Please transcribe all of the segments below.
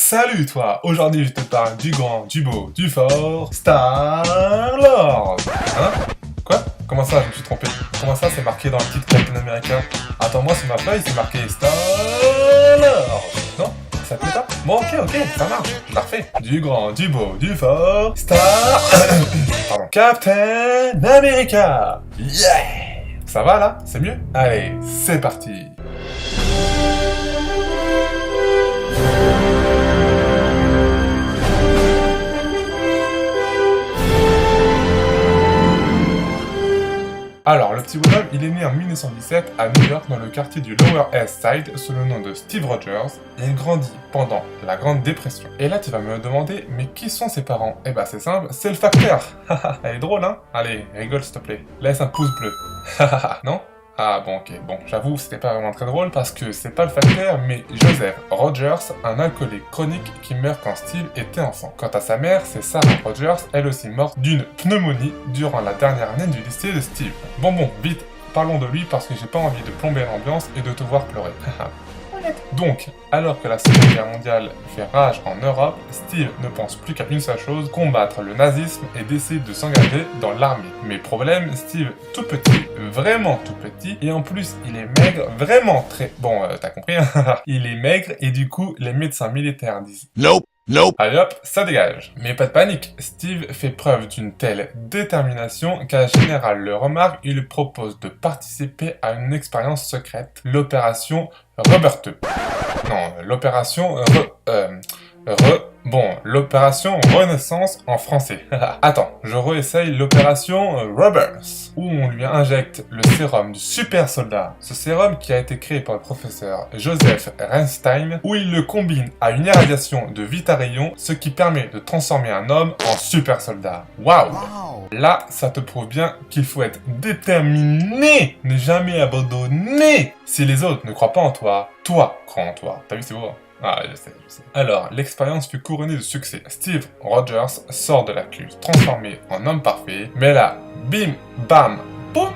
Salut toi. Aujourd'hui je te parle du grand, du beau, du fort, Star-Lord. Hein? Quoi? Comment ça, je me suis trompé? Comment ça, c'est marqué dans le titre Captain America? Attends, moi sur ma feuille, c'est marqué Star-Lord. Non? Ça fait ça? Bon, ok, ça marche. Je la refais. Du grand, du beau, du fort, Pardon. Captain America. Yeah! Ça va là? C'est mieux? Allez, c'est parti. Alors, le petit bonhomme, il est né en 1917 à New York dans le quartier du Lower East Side sous le nom de Steve Rogers et il grandit pendant la Grande Dépression. Et là, tu vas me demander, mais qui sont ses parents? Eh ben, c'est simple, c'est le facteur. Elle est drôle, hein? Allez, rigole s'il te plaît. Laisse un pouce bleu. Non? Ah bon, ok, bon, j'avoue, c'était pas vraiment très drôle parce que c'est pas le facteur, mais Joseph Rogers, un alcoolique chronique qui meurt quand Steve était enfant. Quant à sa mère, c'est Sarah Rogers, elle aussi morte d'une pneumonie durant la dernière année du lycée de Steve. Bon, vite, parlons de lui parce que j'ai pas envie de plomber l'ambiance et de te voir pleurer. Donc, alors que la Seconde Guerre mondiale fait rage en Europe, Steve ne pense plus qu'à une seule chose, combattre le nazisme et décide de s'engager dans l'armée. Mais problème, Steve tout petit, vraiment tout petit, et en plus il est maigre, vraiment très... Bon, t'as compris, hein. Il est maigre et du coup les médecins militaires disent Nope. Allez hop, ça dégage. Mais pas de panique, Steve fait preuve d'une telle détermination qu'un général le remarque et lui propose de participer à une expérience secrète, l'opération Roberteux. Non, l'opération l'opération Renaissance en français. Attends, je réessaye l'opération Roberts, où on lui injecte le sérum du super soldat. Ce sérum qui a été créé par le professeur Joseph Reinstein, où il le combine à une irradiation de vita-rayons, ce qui permet de transformer un homme en super soldat. Waouh! Là, ça te prouve bien qu'il faut être déterminé, ne jamais abandonner. Si les autres ne croient pas en toi, toi crois en toi. T'as vu, c'est beau, hein? Ah, je sais. Alors, l'expérience fut couronnée de succès. Steve Rogers sort de la cuve, transformé en homme parfait, mais là, bim, bam, boum,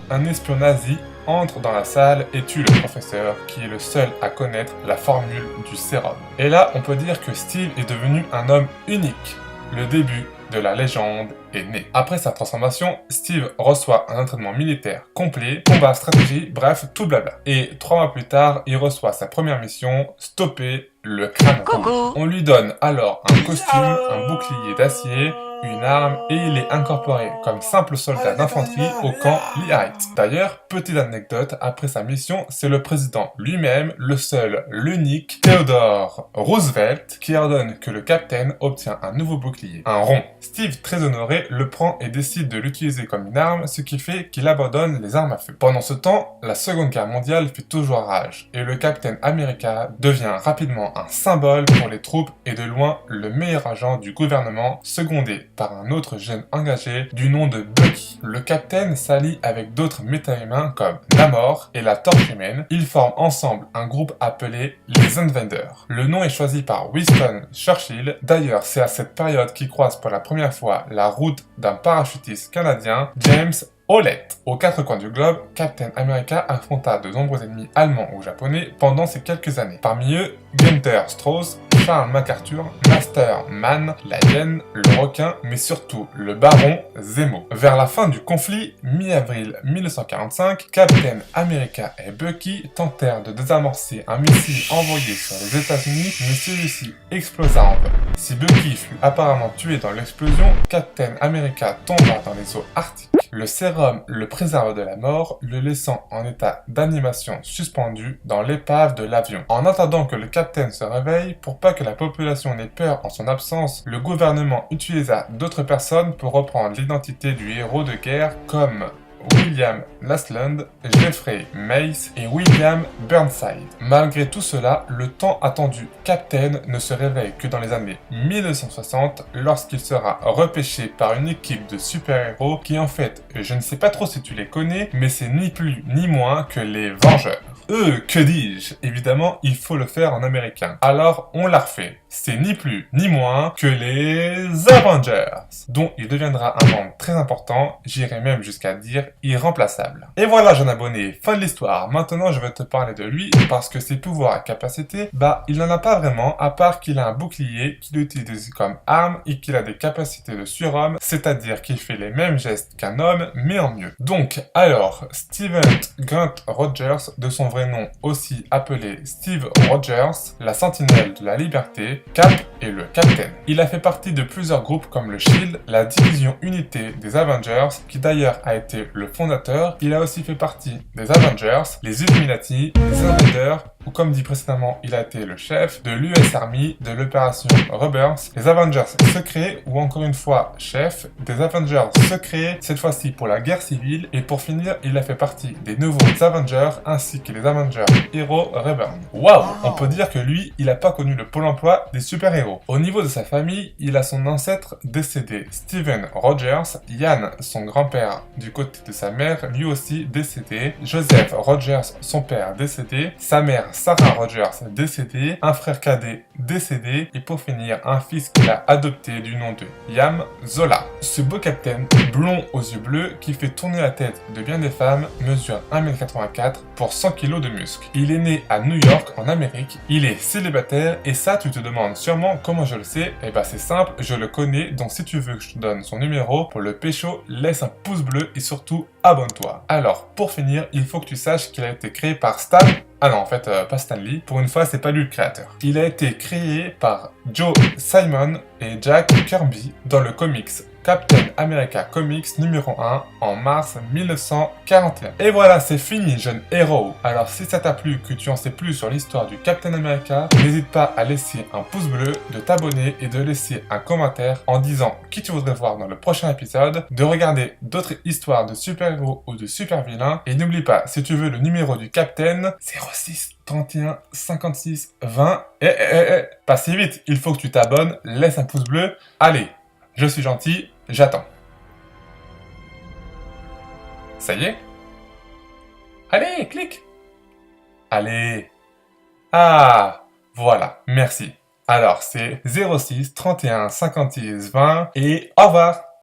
un espion nazi entre dans la salle et tue le professeur, qui est le seul à connaître la formule du sérum. Et là, on peut dire que Steve est devenu un homme unique. Le début de la légende est né. Après sa transformation, Steve reçoit un entraînement militaire complet, combat, stratégie, bref, tout blabla. Et 3 mois plus tard, il reçoit sa première mission, stopper le crâne rouge. On lui donne alors un costume, un bouclier d'acier, une arme et il est incorporé comme simple soldat d'infanterie au camp Lee Heights. D'ailleurs, petite anecdote, après sa mission, c'est le président lui-même, le seul, l'unique, Theodore Roosevelt, qui ordonne que le capitaine obtient un nouveau bouclier, un rond. Steve, très honoré, le prend et décide de l'utiliser comme une arme, ce qui fait qu'il abandonne les armes à feu. Pendant ce temps, la Seconde Guerre mondiale fait toujours rage, et le Captain America devient rapidement un symbole pour les troupes et de loin le meilleur agent du gouvernement, secondé par un autre jeune engagé du nom de Bucky. Le Captain s'allie avec d'autres méta-humains comme Namor et la Torche Humaine. Ils forment ensemble un groupe appelé les Invaders. Le nom est choisi par Winston Churchill. D'ailleurs, c'est à cette période qu'il croise pour la première fois la route d'un parachutiste canadien, James Howlett. Aux 4 coins du globe, Captain America affronta de nombreux ennemis allemands ou japonais pendant ces quelques années. Parmi eux, Gunther Strauss, Charles MacArthur, Master Man, la Hyène, le requin, mais surtout le baron Zemo. Vers la fin du conflit, mi-avril 1945, Captain America et Bucky tentèrent de désamorcer un missile envoyé sur les États-Unis, mais celui-ci explosa en vol. Si Bucky fut apparemment tué dans l'explosion, Captain America tomba dans les eaux arctiques. Le sérum le préserve de la mort, le laissant en état d'animation suspendu dans l'épave de l'avion. En attendant que le capitaine se réveille, pour pas que la population n'ait peur en son absence, le gouvernement utilisa d'autres personnes pour reprendre l'identité du héros de guerre comme William Lasland, Jeffrey Mace et William Burnside. Malgré tout cela, le tant attendu Captain ne se réveille que dans les années 1960 lorsqu'il sera repêché par une équipe de super-héros qui en fait, je ne sais pas trop si tu les connais, mais c'est ni plus ni moins que les Vengeurs. Que dis-je? Évidemment, il faut le faire en américain. Alors, on l'a refait. C'est ni plus ni moins que les Avengers, dont il deviendra un membre très important, j'irai même jusqu'à dire irremplaçable. Et voilà, jeune abonné, fin de l'histoire. Maintenant, je vais te parler de lui, parce que ses pouvoirs et capacités, il n'en a pas vraiment, à part qu'il a un bouclier qu'il utilise comme arme et qu'il a des capacités de surhomme, c'est-à-dire qu'il fait les mêmes gestes qu'un homme, mais en mieux. Donc, alors, Steven Grant Rogers, de son vrai nom aussi appelé Steve Rogers, la sentinelle de la liberté, Cap est le capitaine. Il a fait partie de plusieurs groupes comme le SHIELD, la division unité des Avengers, qui d'ailleurs a été le fondateur. Il a aussi fait partie des Avengers, les Illuminati, les Invaders, ou comme dit précédemment, il a été le chef de l'US Army, de l'opération Rubbers, les Avengers secrets, ou encore une fois chef des Avengers secrets, cette fois-ci pour la guerre civile, et pour finir, il a fait partie des nouveaux Avengers, ainsi que les Avengers Hero Reborn. Waouh! On peut dire que lui, il n'a pas connu le pôle emploi des super-héros. Au niveau de sa famille, il a son ancêtre décédé, Steven Rogers, Ian, son grand-père, du côté de sa mère, lui aussi décédé, Joseph Rogers, son père décédé, sa mère Sarah Rogers décédée, un frère cadet décédé, et pour finir, un fils qu'il a adopté du nom de Yam Zola. Ce beau capitaine, blond aux yeux bleus, qui fait tourner la tête de bien des femmes, mesure 1m84 pour 100 kg de muscles. Il est né à New York, en Amérique, il est célibataire, et ça tu te demandes sûrement comment je le sais. Eh ben c'est simple, je le connais, donc si tu veux que je te donne son numéro pour le pécho, laisse un pouce bleu et surtout abonne-toi. Alors, pour finir, il faut que tu saches qu'il a été créé par Stan. Ah non, en fait, pas Stan Lee. Pour une fois, c'est pas lui le créateur. Il a été créé par Joe Simon et Jack Kirby dans le comics Captain America Comics numéro 1 en mars 1941. Et voilà, c'est fini, jeune héros. Alors si ça t'a plu, que tu en sais plus sur l'histoire du Captain America, n'hésite pas à laisser un pouce bleu, de t'abonner et de laisser un commentaire en disant qui tu voudrais voir dans le prochain épisode, de regarder d'autres histoires de super-héros ou de super-vilains. Et n'oublie pas, si tu veux le numéro du Captain, 06 31 56 20. Pas si vite, il faut que tu t'abonnes, laisse un pouce bleu. Allez, je suis gentil, j'attends. Ça y est? Allez, clique! Allez! Ah! Voilà, merci. Alors, c'est 06 31 56 20 et au revoir!